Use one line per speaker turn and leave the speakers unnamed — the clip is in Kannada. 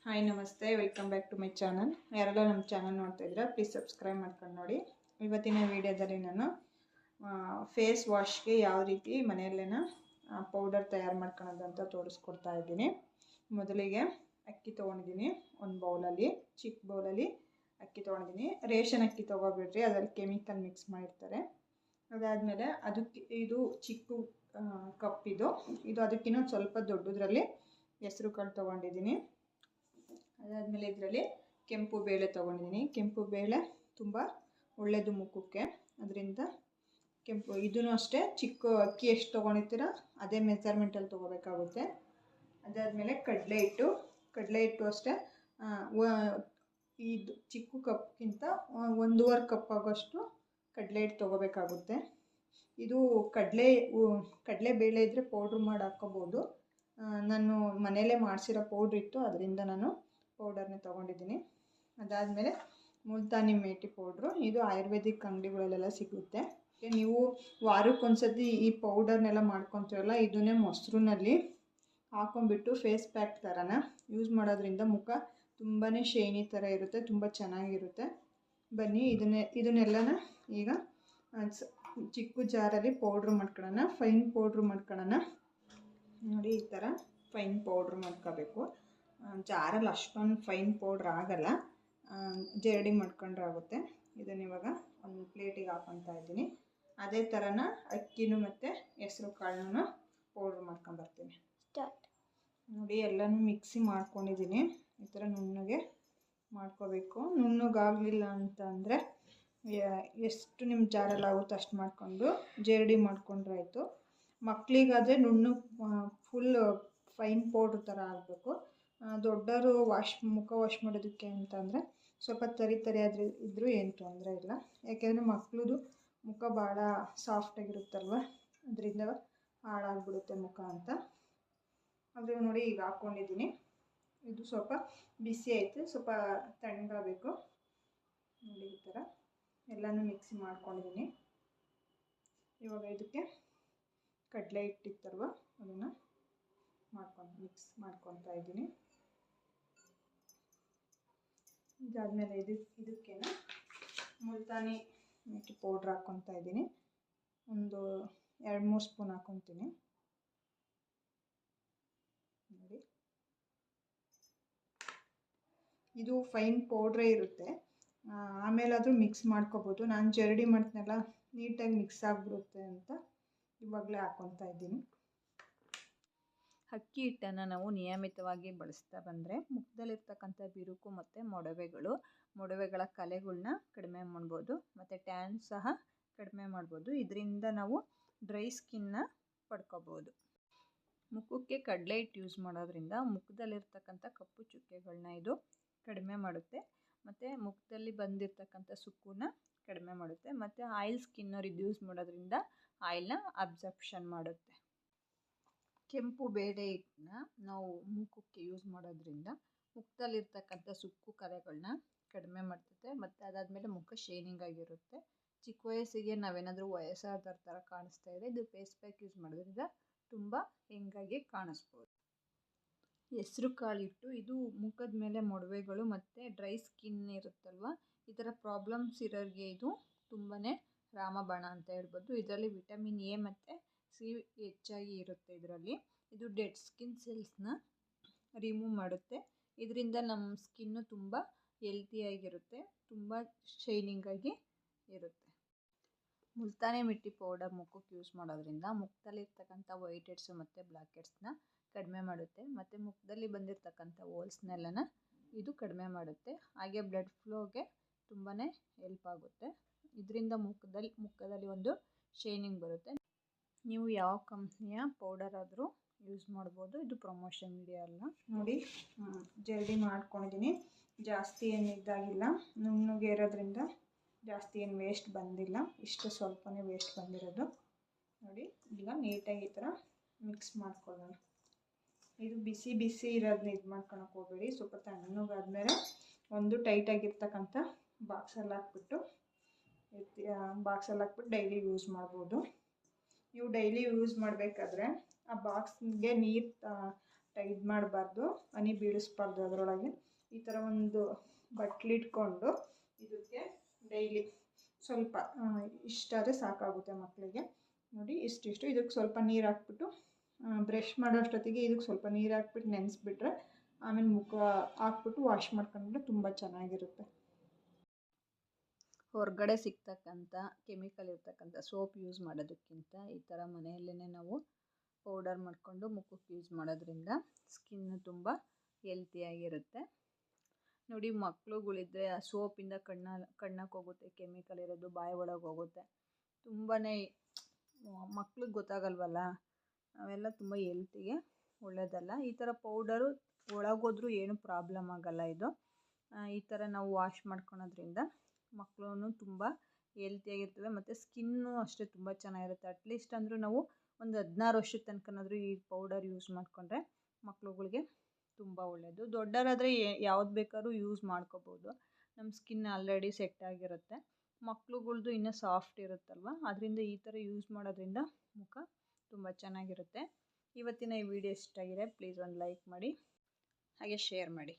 ಹಾಯ್ ನಮಸ್ತೆ, welcome back to my channel. ಯಾರೆಲ್ಲ ನಮ್ಮ ಚಾನಲ್ ನೋಡ್ತಾ ಇದ್ದೀರಾ ಪ್ಲೀಸ್ ಸಬ್ಸ್ಕ್ರೈಬ್ ಮಾಡ್ಕೊಂಡು ನೋಡಿ. ಇವತ್ತಿನ ವಿಡಿಯೋದಲ್ಲಿ ನಾನು ಫೇಸ್ ವಾಶ್ಗೆ ಯಾವ ರೀತಿ ಮನೆಯಲ್ಲೇನ ಪೌಡರ್ ತಯಾರು ಮಾಡ್ಕೊಳ್ಳೋದು ಅಂತ ತೋರಿಸ್ಕೊಡ್ತಾ ಇದ್ದೀನಿ. ಮೊದಲಿಗೆ ಅಕ್ಕಿ ತೊಗೊಂಡಿದ್ದೀನಿ, ಒಂದು ಬೌಲಲ್ಲಿ, ಚಿಕ್ಕ ಬೌಲಲ್ಲಿ ಅಕ್ಕಿ ತೊಗೊಂಡಿದ್ದೀನಿ. ರೇಷನ್ ಅಕ್ಕಿ ತೊಗೋಬಿಡ್ರಿ, ಅದರಲ್ಲಿ ಕೆಮಿಕಲ್ ಮಿಕ್ಸ್ ಮಾಡಿರ್ತಾರೆ. ಅದಾದಮೇಲೆ ಅದಕ್ಕೆ ಇದು ಚಿಕ್ಕ ಕಪ್ ಇದು ಅದಕ್ಕಿಂತ ಸ್ವಲ್ಪ ದೊಡ್ಡದ್ರಲ್ಲಿ ಹೆಸರು ಕಾಳು ತೊಗೊಂಡಿದ್ದೀನಿ. ಅದಾದಮೇಲೆ ಇದರಲ್ಲಿ ಕೆಂಪು ಬೇಳೆ ತೊಗೊಂಡಿದ್ದೀನಿ. ಕೆಂಪು ಬೇಳೆ ತುಂಬ ಒಳ್ಳೆಯದು ಮುಖಕ್ಕೆ, ಅದರಿಂದ ಕೆಂಪು ಇದೂ ಅಷ್ಟೇ ಚಿಕ್ಕ ಅಕ್ಕಿ ಎಷ್ಟು ತೊಗೊಂಡಿರ್ತೀರ ಅದೇ ಮೆಜರ್ಮೆಂಟಲ್ಲಿ ತೊಗೋಬೇಕಾಗುತ್ತೆ. ಅದಾದಮೇಲೆ ಕಡಲೆ ಹಿಟ್ಟು ಅಷ್ಟೇ ಇದು ಚಿಕ್ಕ ಕಪ್ಗಿಂತ 1.5 ಕಪ್ ಆಗೋಷ್ಟು ಕಡಲೆ ಹಿಟ್ಟು ತೊಗೋಬೇಕಾಗುತ್ತೆ. ಇದು ಕಡಲೆ ಬೇಳೆ ಇದ್ದರೆ ಪೌಡ್ರ್ ಮಾಡಿ ಹಾಕ್ಕೋಬೋದು. ನಾನು ಮನೆಯಲ್ಲೇ ಮಾಡಿಸಿರೋ ಪೌಡ್ರ್ ಇತ್ತು, ಅದರಿಂದ ನಾನು ಪೌಡರ್ನ ತೊಗೊಂಡಿದ್ದೀನಿ. ಅದಾದಮೇಲೆ ಮುಲ್ತಾನಿ ಮೇಟಿ ಪೌಡ್ರು, ಇದು ಆಯುರ್ವೇದಿಕ್ ಅಂಗಡಿಗಳಲ್ಲೆಲ್ಲ ಸಿಗುತ್ತೆ. ನೀವು ವಾರಕ್ಕೊಂದ್ಸತಿ ಈ ಪೌಡರ್ನೆಲ್ಲ ಮಾಡ್ಕೊತೀರಲ್ಲ, ಇದನ್ನೇ ಮೊಸರಿನಲ್ಲಿ ಹಾಕೊಂಡ್ಬಿಟ್ಟು ಫೇಸ್ ಪ್ಯಾಕ್ ಥರನ ಯೂಸ್ ಮಾಡೋದ್ರಿಂದ ಮುಖ ತುಂಬಾ ಶೈನಿ ಥರ ಇರುತ್ತೆ, ತುಂಬ ಚೆನ್ನಾಗಿರುತ್ತೆ. ಬನ್ನಿ ಇದನ್ನೆಲ್ಲನ ಈಗ ಚಿಕ್ಕ ಜಾರಲ್ಲಿ ಪೌಡ್ರ್ ಮಾಡ್ಕೊಳ್ಳೋಣ, ಫೈನ್ ಪೌಡ್ರ್ ಮಾಡ್ಕೊಳ್ಳೋಣ. ನೋಡಿ, ಈ ಥರ ಫೈನ್ ಪೌಡ್ರ್ ಮಾಡ್ಕೋಬೇಕು. ಜಾರಲ್ಲಿ ಅಷ್ಟೊಂದು ಫೈನ್ ಪೌಡ್ರ್ ಆಗಲ್ಲ, ಜರಡಿ ಮಾಡ್ಕೊಂಡ್ರೆ ಆಗುತ್ತೆ. ಇದನ್ನು ಇವಾಗ ಒಂದು ಪ್ಲೇಟಿಗೆ ಹಾಕ್ಕೊತಾ ಇದ್ದೀನಿ. ಅದೇ ಥರನ ಅಕ್ಕಿನೂ ಮತ್ತು ಹೆಸರು ಕಾಳನ್ನು ಪೌಡ್ರ್ ಮಾಡ್ಕೊಂಬರ್ತೀನಿ. ನೋಡಿ, ಎಲ್ಲನೂ ಮಿಕ್ಸಿ ಮಾಡ್ಕೊಂಡಿದ್ದೀನಿ. ಈ ಥರ ನುಣ್ಣಗೆ ಮಾಡ್ಕೋಬೇಕು. ನುಣ್ಣಗಾಗಲಿಲ್ಲ ಅಂತ ಅಂದರೆ ಎಷ್ಟು ನಿಮ್ಮ ಜಾರಲ್ಲಿ ಆಗುತ್ತೆ ಅಷ್ಟು ಮಾಡಿಕೊಂಡು ಜರಡಿ ಮಾಡ್ಕೊಂಡ್ರೆ ಆಯಿತು. ಮಕ್ಕಳಿಗಾದರೆ ಫುಲ್ ಫೈನ್ ಪೌಡ್ರ್ ಥರ ಆಗಬೇಕು. ದೊಡ್ಡವರು ಮುಖ ವಾಶ್ ಮಾಡೋದಕ್ಕೆ ಅಂತಂದರೆ ಸ್ವಲ್ಪ ತರಿ ಆದರೆ ಇದ್ದರೂ ಏನು ತೊಂದರೆ ಇಲ್ಲ. ಯಾಕೆಂದರೆ ಮಕ್ಕಳದು ಮುಖ ಭಾಳ ಸಾಫ್ಟಾಗಿರುತ್ತಲ್ವ, ಅದರಿಂದ ಹಾಳಾಗ್ಬಿಡುತ್ತೆ ಮುಖ ಅಂತ. ಅದು ನೋಡಿ ಈಗ ಹಾಕ್ಕೊಂಡಿದ್ದೀನಿ. ಇದು ಸ್ವಲ್ಪ ಬಿಸಿ ಐತೆ, ಸ್ವಲ್ಪ ತಣ್ಣಗಾಗಬೇಕು. ನೋಡಿ, ಈ ಥರ ಎಲ್ಲನೂ ಮಿಕ್ಸಿ ಮಾಡ್ಕೊಂಡಿದ್ದೀನಿ. ಇವಾಗ ಇದಕ್ಕೆ ಕಡಲೆ ಹಿಟ್ಟಿತ್ತಲ್ವ, ಅದನ್ನು ಮಿಕ್ಸ್ ಮಾಡ್ಕೊತಾ ಇದ್ದೀನಿ. ಇದಾದಮೇಲೆ ಇದಕ್ಕೆ ಮುಲ್ತಾನಿ ಮೇಟಿ ಪೌಡ್ರ್ ಹಾಕ್ಕೊತಾ ಇದ್ದೀನಿ. ಒಂದು 2-3 ಸ್ಪೂನ್ ಹಾಕ್ಕೊತೀನಿ. ನೋಡಿ, ಇದು ಫೈನ್ ಪೌಡ್ರೇ ಇರುತ್ತೆ, ಆಮೇಲಾದರೂ ಮಿಕ್ಸ್ ಮಾಡ್ಕೋಬೋದು. ನಾನು ಜರಡಿ ಮಾಡ್ತೀನಲ್ಲ, ನೀಟಾಗಿ ಮಿಕ್ಸ್ ಆಗಿಬಿಡುತ್ತೆ ಅಂತ ಇವಾಗಲೇ ಹಾಕ್ಕೊತಾ ಇದ್ದೀನಿ.
ಅಕ್ಕಿ ಹಿಟ್ಟನ್ನು ನಾವು ನಿಯಮಿತವಾಗಿ ಬಳಸ್ತಾ ಬಂದರೆ ಮುಖದಲ್ಲಿರ್ತಕ್ಕಂಥ ಬಿರುಕು ಮತ್ತು ಮೊಡವೆಗಳ ಕಲೆಗಳನ್ನ ಕಡಿಮೆ ಮಾಡ್ಬೋದು, ಮತ್ತು ಟ್ಯಾನ್ ಸಹ ಕಡಿಮೆ ಮಾಡ್ಬೋದು. ಇದರಿಂದ ನಾವು ಡ್ರೈ ಸ್ಕಿನ್ನ ಪಡ್ಕೋಬೋದು. ಮುಖಕ್ಕೆ ಕಡಲೆ ಹಿಟ್ಟು ಯೂಸ್ ಮಾಡೋದ್ರಿಂದ ಮುಖದಲ್ಲಿರ್ತಕ್ಕಂಥ ಕಪ್ಪು ಚುಕ್ಕೆಗಳನ್ನ ಇದು ಕಡಿಮೆ ಮಾಡುತ್ತೆ, ಮತ್ತು ಮುಖದಲ್ಲಿ ಬಂದಿರತಕ್ಕಂಥ ಸುಕ್ಕನ್ನ ಕಡಿಮೆ ಮಾಡುತ್ತೆ, ಮತ್ತು ಆಯಿಲ್ ಸ್ಕಿನ್ನವ್ರು ಇದು ಯೂಸ್ ಮಾಡೋದ್ರಿಂದ ಆಯಿಲ್ನ ಅಬ್ಸರ್ಪ್ಷನ್ ಮಾಡುತ್ತೆ. ಕೆಂಪು ಬೇಳೆ ಹಿಟ್ಟನ್ನ ನಾವು ಮುಖಕ್ಕೆ ಯೂಸ್ ಮಾಡೋದ್ರಿಂದ ಮುಖದಲ್ಲಿರ್ತಕ್ಕಂಥ ಸುಕ್ಕು ಕಲೆಗಳನ್ನ ಕಡಿಮೆ ಮಾಡ್ತದೆ, ಮತ್ತು ಅದಾದಮೇಲೆ ಮುಖ ಶೈನಿಂಗ್ ಆಗಿರುತ್ತೆ. ಚಿಕ್ಕ ವಯಸ್ಸಿಗೆ ನಾವೇನಾದರೂ ವಯಸ್ಸಾದವ್ರ ಥರ ಕಾಣಿಸ್ತಾ ಇದೆ, ಇದು ಫೇಸ್ ಪ್ಯಾಕ್ ಯೂಸ್ ಮಾಡೋದ್ರಿಂದ ತುಂಬ ಹೆಂಗಾಗಿ ಕಾಣಿಸ್ಬೋದು. ಹೆಸರು ಕಾಳು ಹಿಟ್ಟು, ಇದು ಮುಖದ ಮೇಲೆ ಮೊಡವೆಗಳು ಮತ್ತು ಡ್ರೈ ಸ್ಕಿನ್ ಇರುತ್ತಲ್ವ, ಈ ಥರ ಪ್ರಾಬ್ಲಮ್ಸ್ ಇರೋರಿಗೆ ಇದು ತುಂಬಾ ರಾಮಬಾಣ ಅಂತ ಹೇಳ್ಬೋದು. ಇದರಲ್ಲಿ ವಿಟಮಿನ್ ಎ ಮತ್ತು ಸಿ ಹೆಚ್ಚಾಗಿ ಇರುತ್ತೆ. ಇದು ಡೆಡ್ ಸ್ಕಿನ್ ಸೆಲ್ಸ್ನ ರಿಮೂವ್ ಮಾಡುತ್ತೆ. ಇದರಿಂದ ನಮ್ಮ ಸ್ಕಿನ್ನು ತುಂಬ ಹೆಲ್ತಿಯಾಗಿರುತ್ತೆ, ತುಂಬ ಶೈನಿಂಗಾಗಿ ಇರುತ್ತೆ. ಮುಲ್ತಾನಿ ಮಿಟ್ಟಿ ಪೌಡರ್ ಮುಖಕ್ಕೆ ಯೂಸ್ ಮಾಡೋದ್ರಿಂದ ಮುಖದಲ್ಲಿರ್ತಕ್ಕಂಥ ವೈಟ್ ಹೆಡ್ಸು ಮತ್ತು ಬ್ಲ್ಯಾಕ್ ಹೆಡ್ಸ್ನ ಕಡಿಮೆ ಮಾಡುತ್ತೆ, ಮತ್ತು ಮುಖದಲ್ಲಿ ಬಂದಿರತಕ್ಕಂಥ ಹೋಲ್ಸ್ನೆಲ್ಲನ ಇದು ಕಡಿಮೆ ಮಾಡುತ್ತೆ. ಹಾಗೆ ಬ್ಲಡ್ ಫ್ಲೋಗೆ ತುಂಬಾ ಹೆಲ್ಪ್ ಆಗುತ್ತೆ. ಇದರಿಂದ ಮುಖದಲ್ಲಿ ಒಂದು ಶೈನಿಂಗ್ ಬರುತ್ತೆ. ನೀವು ಯಾವ ಕಂಪ್ನಿಯ ಪೌಡರ್ ಆದರೂ ಯೂಸ್ ಮಾಡ್ಬೋದು, ಇದು ಪ್ರಮೋಷನ್ ವಿಡಿಯೋ ಅಲ್ಲ.
ನೋಡಿ, ಜಲ್ದಿ ಮಾಡ್ಕೊಂಡಿದ್ದೀನಿ. ಜಾಸ್ತಿ ಏನು ಇದಾಗಿಲ್ಲ, ನುಣ್ಣಗೆ ಇರೋದ್ರಿಂದ ಜಾಸ್ತಿ ಏನು ವೇಸ್ಟ್ ಬಂದಿಲ್ಲ, ಇಷ್ಟು ಸ್ವಲ್ಪನೇ ವೇಸ್ಟ್ ಬಂದಿರೋದು. ನೋಡಿ, ಈಗ ನೀಟಾಗಿ ಈ ಥರ ಮಿಕ್ಸ್ ಮಾಡ್ಕೊಳ್ಳೋಣ. ಇದು ಬಿಸಿ ಇರೋದನ್ನ ಇದು ಮಾಡ್ಕೊಳಕ್ಕೆ ಹೋಗಬೇಡಿ. ಸ್ವಲ್ಪ ತಣ್ಣಗಾದ್ಮೇಲೆ ಒಂದು ಟೈಟಾಗಿರ್ತಕ್ಕಂಥ ಬಾಕ್ಸಲ್ಲಿ ಹಾಕ್ಬಿಟ್ಟು ಡೈಲಿ ಯೂಸ್ ಮಾಡ್ಬೋದು. ನೀವು ಡೈಲಿ ಯೂಸ್ ಮಾಡಬೇಕಾದ್ರೆ ಆ ಬಾಕ್ಸ್ಗೆ ನೀರು ಟೈಟ್ ಮಾಡಬಾರ್ದು, ಹನಿ ಬೀಳಿಸ್ಬಾರ್ದು ಅದರೊಳಗೆ. ಈ ಥರ ಒಂದು ಬಟ್ಲಿಟ್ಕೊಂಡು ಇದಕ್ಕೆ ಡೈಲಿ ಸ್ವಲ್ಪ ಇಷ್ಟಾದರೆ ಸಾಕಾಗುತ್ತೆ ಮಕ್ಕಳಿಗೆ. ನೋಡಿ ಇಷ್ಟಿಷ್ಟು. ಇದಕ್ಕೆ ಸ್ವಲ್ಪ ನೀರು ಹಾಕ್ಬಿಟ್ಟು ಬ್ರಷ್ ಮಾಡೋ ಅಷ್ಟೊತ್ತಿಗೆ ಇದಕ್ಕೆ ಸ್ವಲ್ಪ ನೀರು ಹಾಕ್ಬಿಟ್ಟು ನೆನೆಸ್ಬಿಟ್ರೆ ಆಮೇಲೆ ಮುಖ ಹಾಕ್ಬಿಟ್ಟು ವಾಶ್ ಮಾಡ್ಕೊಂಡ್ರೆ ತುಂಬ ಚೆನ್ನಾಗಿರುತ್ತೆ.
ಹೊರಗಡೆ ಸಿಗ್ತಕ್ಕಂಥ ಕೆಮಿಕಲ್ ಇರ್ತಕ್ಕಂಥ ಸೋಪ್ ಯೂಸ್ ಮಾಡೋದಕ್ಕಿಂತ ಈ ಥರ ಮನೆಯಲ್ಲೇ ನಾವು ಪೌಡರ್ ಮಾಡಿಕೊಂಡು ಮುಖಕ್ಕೆ ಯೂಸ್ ಮಾಡೋದ್ರಿಂದ ಸ್ಕಿನ್ನು ತುಂಬ ಹೆಲ್ತಿಯಾಗಿರುತ್ತೆ. ನೋಡಿ ಮಕ್ಕಳುಗಳಿದ್ರೆ ಆ ಸೋಪಿಂದ ಕಣ್ಣಕ್ಕೆ ಹೋಗುತ್ತೆ, ಕೆಮಿಕಲ್ ಇರೋದು ಬಾಯಿ ಒಳಗೆ ಹೋಗುತ್ತೆ. ತುಂಬಾ ಮಕ್ಳಿಗೆ ಗೊತ್ತಾಗಲ್ವಲ್ಲ, ಅವೆಲ್ಲ ತುಂಬ ಹೆಲ್ತಿಗೆ ಒಳ್ಳೆಯದಲ್ಲ. ಈ ಥರ ಪೌಡರು ಒಳಗೋದ್ರೂ ಏನು ಪ್ರಾಬ್ಲಮ್ ಆಗೋಲ್ಲ. ಇದು ಈ ಥರ ನಾವು ವಾಶ್ ಮಾಡ್ಕೊಳೋದ್ರಿಂದ ಮಕ್ಕಳು ತುಂಬ ಹೆಲ್ತಿಯಾಗಿರ್ತವೆ ಮತ್ತು ಸ್ಕಿನ್ನು ಅಷ್ಟೇ ತುಂಬ ಚೆನ್ನಾಗಿರುತ್ತೆ. ಅಟ್ಲೀಸ್ಟ್ ಅಂದರೂ ನಾವು ಒಂದು 16 ವರ್ಷದ ತನಕನಾದರೂ ಈ ಪೌಡರ್ ಯೂಸ್ ಮಾಡಿಕೊಂಡ್ರೆ ಮಕ್ಳುಗಳಿಗೆ ತುಂಬ ಒಳ್ಳೆಯದು. ದೊಡ್ಡವರಾದರೆ ಯಾವ್ದು ಬೇಕಾದ್ರೂ ಯೂಸ್ ಮಾಡ್ಕೋಬೋದು, ನಮ್ಮ ಸ್ಕಿನ್ ಆಲ್ರೆಡಿ ಸೆಟ್ ಆಗಿರುತ್ತೆ. ಮಕ್ಳುಗಳ್ದು ಇನ್ನೂ ಸಾಫ್ಟ್ ಇರುತ್ತಲ್ವ, ಅದರಿಂದ ಈ ಥರ ಯೂಸ್ ಮಾಡೋದ್ರಿಂದ ಮುಖ ತುಂಬ ಚೆನ್ನಾಗಿರುತ್ತೆ. ಇವತ್ತಿನ ಈ ವಿಡಿಯೋ ಇಷ್ಟ ಆಗಿದೆ ಪ್ಲೀಸ್ ಒಂದು ಲೈಕ್ ಮಾಡಿ, ಹಾಗೆ ಶೇರ್ ಮಾಡಿ.